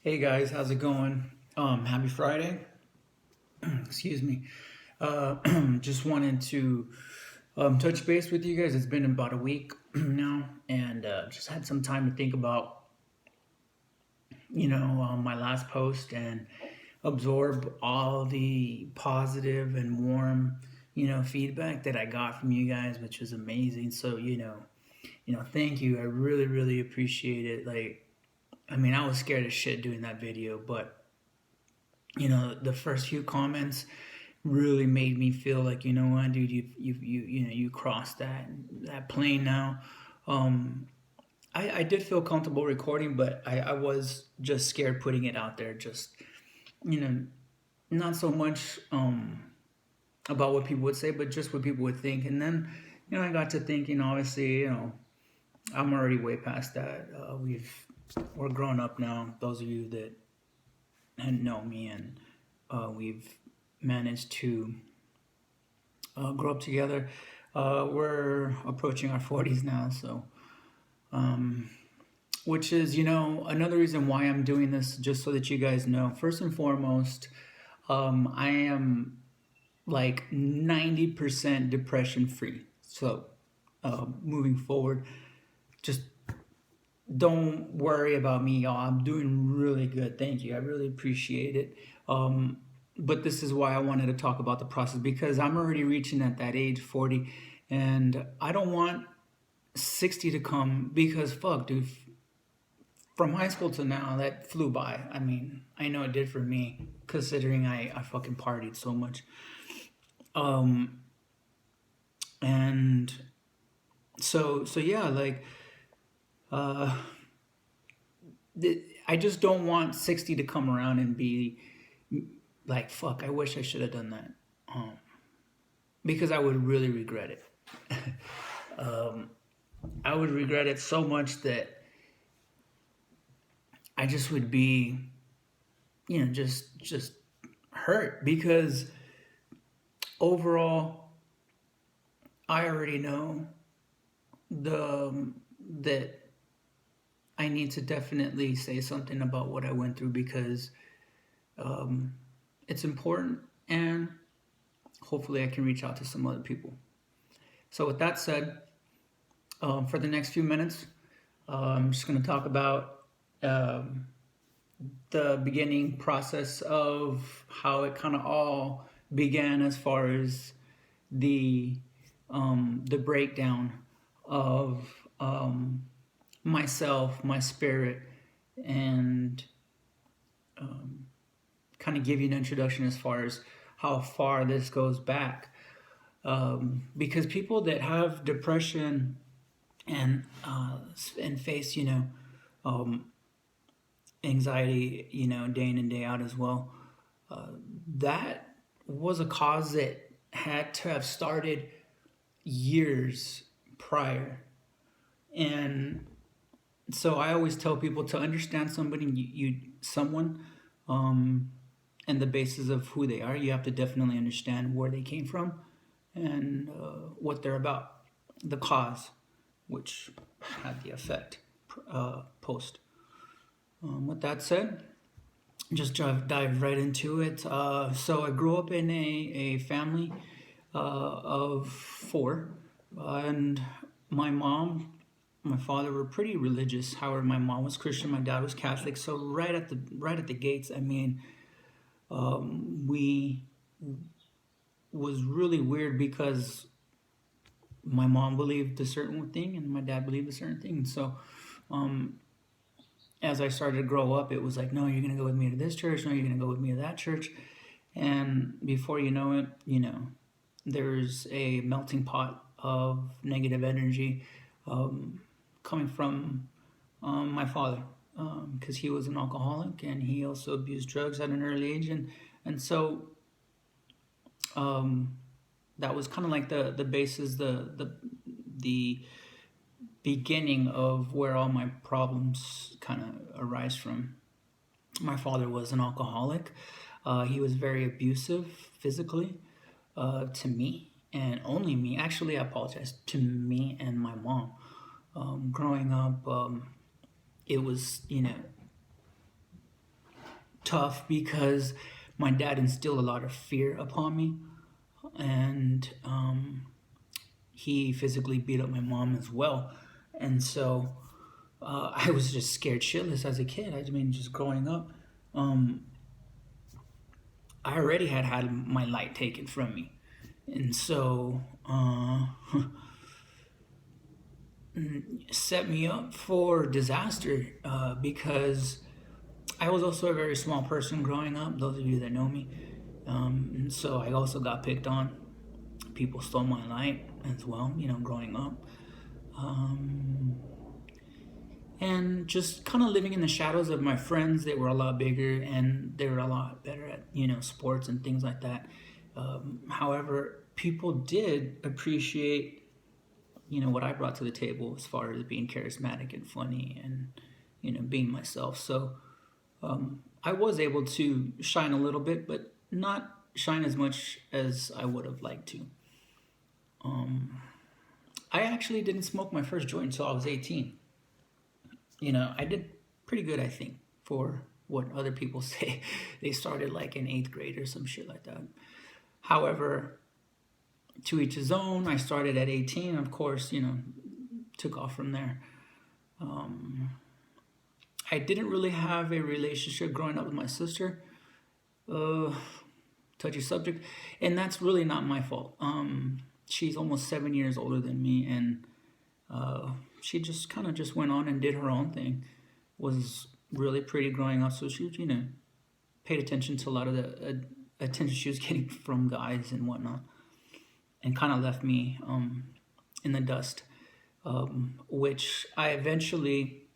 Hey guys, how's it going? Happy Friday. Excuse me. Uh, just wanted to touch base with you guys. It's been about a week now, and just had some time to think about, my last post and absorb all the positive and warm, feedback that I got from you guys, which was amazing. So, thank you. I really, really appreciate it. Like, I mean, I was scared as shit doing that video, but the first few comments really made me feel like, you know what, dude, you crossed that plane now. I did feel comfortable recording, but I was just scared putting it out there. Just you know, not so much about what people would say, but just what people would think. And then I got to thinking. Obviously, I'm already way past that. We're grown up now. Those of you that know me, and we've managed to grow up together. We're approaching our 40s now, so which is another reason why I'm doing this, just so that you guys know. First and foremost, I am like 90% depression free. So moving forward, just don't worry about me, y'all. I'm doing really good. Thank you. I really appreciate it. But this is why I wanted to talk about the process, because I'm already reaching at that age, 40, and I don't want 60 to come, because fuck, dude. From high school to now, that flew by. I mean, I know it did for me, considering I fucking partied so much. Um, and so yeah, like, uh, I just don't want 60 to come around and be like, fuck, I wish I should have done that. Because I would really regret it. I would regret it so much that I just would be, just hurt, because overall, I already know the that I need to definitely say something about what I went through, because it's important, and hopefully I can reach out to some other people. So with that said, for the next few minutes, I'm just going to talk about the beginning process of how it kind of all began, as far as the breakdown of myself, my spirit, and kind of give you an introduction as far as how far this goes back. Because people that have depression and face anxiety day in and day out as well, that was a cause that had to have started years prior. And so I always tell people, to understand somebody, someone, and the basis of who they are, you have to definitely understand where they came from, and what they're about, the cause, which had the effect post. With that said, just dive right into it. So I grew up in a family of four, and my mom, my father were pretty religious. However, my mom was Christian, my dad was Catholic. So right at the gates, I mean, we was really weird, because my mom believed a certain thing and my dad believed a certain thing. So as I started to grow up, it was like, no, you're gonna go with me to this church, no, you're gonna go with me to that church. And before you know it, there's a melting pot of negative energy coming from my father, because he was an alcoholic, and he also abused drugs at an early age. And so that was kind of like the basis, the beginning of where all my problems kind of arise from. My father was an alcoholic. He was very abusive physically, to me, and only me. Actually, I apologize, to me and my mom. Growing up, it was, tough because my dad instilled a lot of fear upon me, and he physically beat up my mom as well. And so I was just scared shitless as a kid. I mean, just growing up, um, I already had my light taken from me, and so set me up for disaster because I was also a very small person growing up. Those of you that know me, and so I also got picked on. People stole my light as well, growing up. Um, and just kind of living in the shadows of my friends. They were a lot bigger and they were a lot better at sports and things like that. However, people did appreciate what I brought to the table as far as being charismatic and funny and being myself. So I was able to shine a little bit, but not shine as much as I would have liked to. I actually didn't smoke my first joint until I was 18. I did pretty good, I think, for what other people say. They started like in eighth grade or some shit like that. However, to each his own. I started at 18, of course, took off from there. I didn't really have a relationship growing up with my sister. Uh, Touchy subject, and that's really not my fault. She's almost 7 years older than me, and she just kind of just went on and did her own thing. Was really pretty growing up, so she, paid attention to a lot of the attention she was getting from guys and whatnot, and kind of left me in the dust. Which I eventually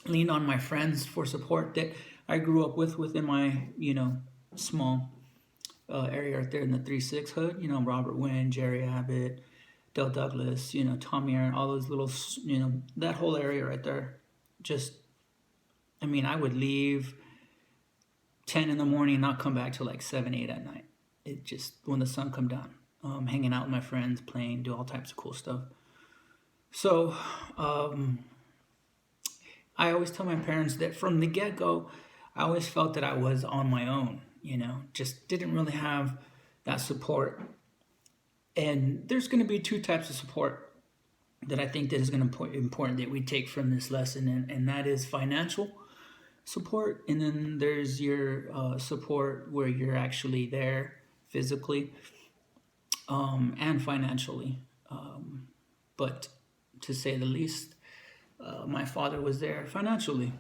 leaned on my friends for support that I grew up with within my small area right there in the 3-6 hood. Robert Wynn, Jerry Abbott, Del Douglas, Tommy Aaron, all those little, that whole area right there. Just, I would leave 10 in the morning, not come back till like 7, 8 at night. It just, when the sun come down, hanging out with my friends, playing, do all types of cool stuff. So, I always tell my parents that from the get-go, I always felt that I was on my own, just didn't really have that support. And there's going to be two types of support that I think that is going to be important that we take from this lesson, and that is financial support, and then there's your support where you're actually there physically and financially. But to say the least, my father was there financially.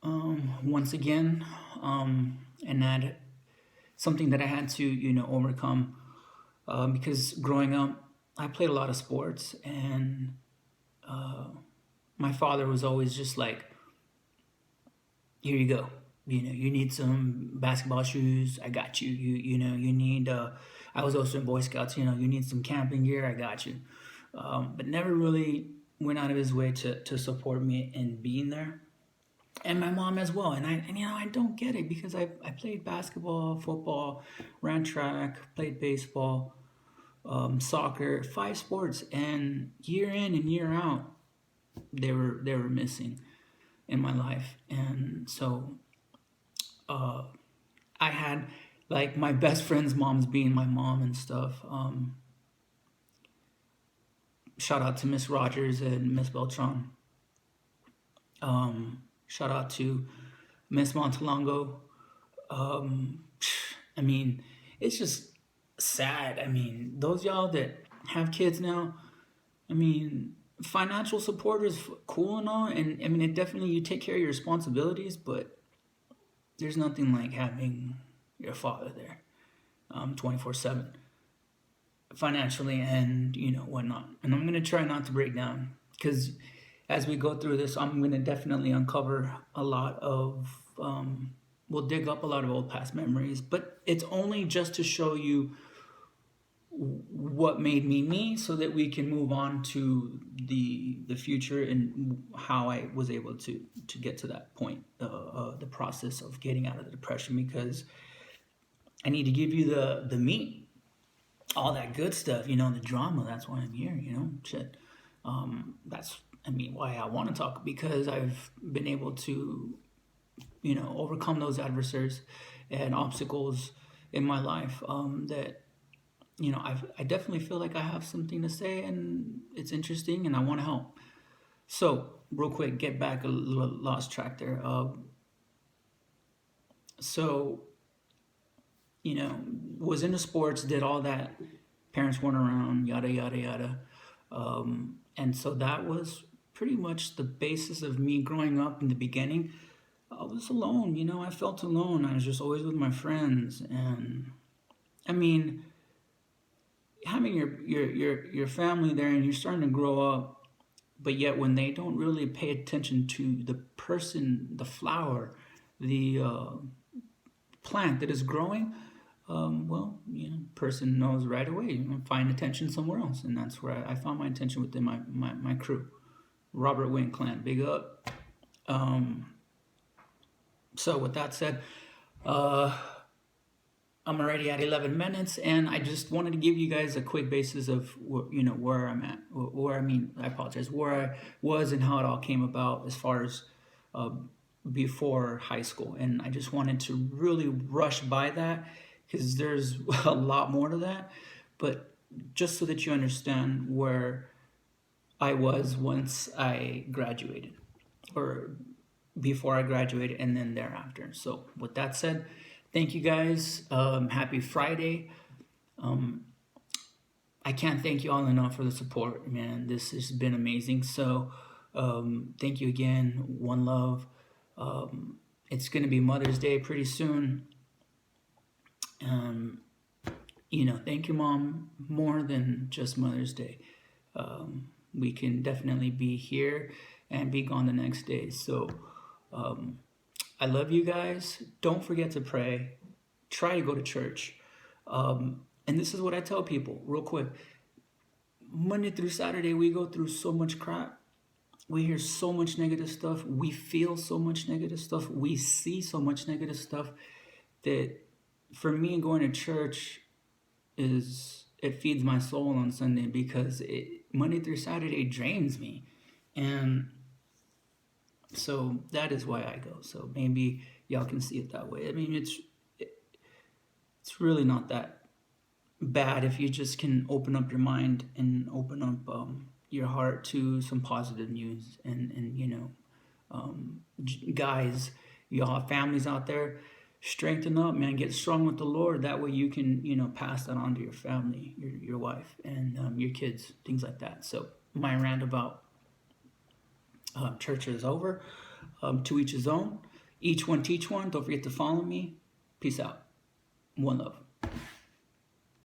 Once again, and that something that I had to overcome because growing up, I played a lot of sports, and my father was always just like, "Here you go. You need some basketball shoes. I got you. You need. I was also in Boy Scouts. You need some camping gear. I got you." But never really went out of his way to support me in being there, and my mom as well. And I don't get it because I played basketball, football, ran track, played baseball, soccer, 5 sports, and year in and year out, they were missing in my life. And so I had like my best friend's moms being my mom and stuff. Shout out to Miss Rogers and Miss Beltran. Shout out to Miss Montalongo. Um, it's just sad. Those y'all that have kids now, financial support is cool and all, and it definitely, you take care of your responsibilities, but there's nothing like having your father there 24/7 financially and whatnot. And I'm gonna try not to break down because as we go through this, I'm gonna definitely uncover a lot of we'll dig up a lot of old past memories, but it's only just to show you what made me me, so that we can move on to the future and how I was able to get to that point, the process of getting out of the depression, because I need to give you the meat, all that good stuff, the drama. That's why I'm here, shit. That's why I want to talk, because I've been able to overcome those adversaries and obstacles in my life, that I definitely feel like I have something to say, and it's interesting, and I want to help. So, real quick, get back a little lost track there. So, was into sports, did all that. Parents weren't around, yada, yada, yada. And so that was pretty much the basis of me growing up in the beginning. I was alone, I felt alone. I was just always with my friends. And I mean, having your family there and you're starting to grow up, but yet when they don't really pay attention to the person, the flower, the plant that is growing, well, person knows right away. Find attention somewhere else, and that's where I found my attention within my crew. Robert Wayne clan, big up. So with that said, I'm already at 11 minutes, and I just wanted to give you guys a quick basis of where I'm at, I apologize, where I was and how it all came about as far as before high school. And I just wanted to really rush by that because there's a lot more to that, but just so that you understand where I was once I graduated, or before I graduated, and then thereafter. So with that said, thank you guys. Happy Friday. I can't thank you all enough for the support, man. This has been amazing. So thank you again. One love. It's going to be Mother's Day pretty soon. Thank your mom more than just Mother's Day. We can definitely be here and be gone the next day. So I love you guys. Don't forget to pray. Try to go to church. And this is what I tell people real quick. Monday through Saturday, we go through so much crap. We hear so much negative stuff. We feel so much negative stuff. We see so much negative stuff that for me, going to church it feeds my soul on Sunday, because Monday through Saturday drains me. And so that is why I go. So maybe y'all can see it that way. I mean, it's really not that bad if you just can open up your mind and open up your heart to some positive news. And guys, y'all have families out there, strengthen up, man. Get strong with the Lord. That way you can pass that on to your family, your wife, and your kids, things like that. So my rant about church is over. To each his own. Each one teach one. Don't forget to follow me. Peace out. One love.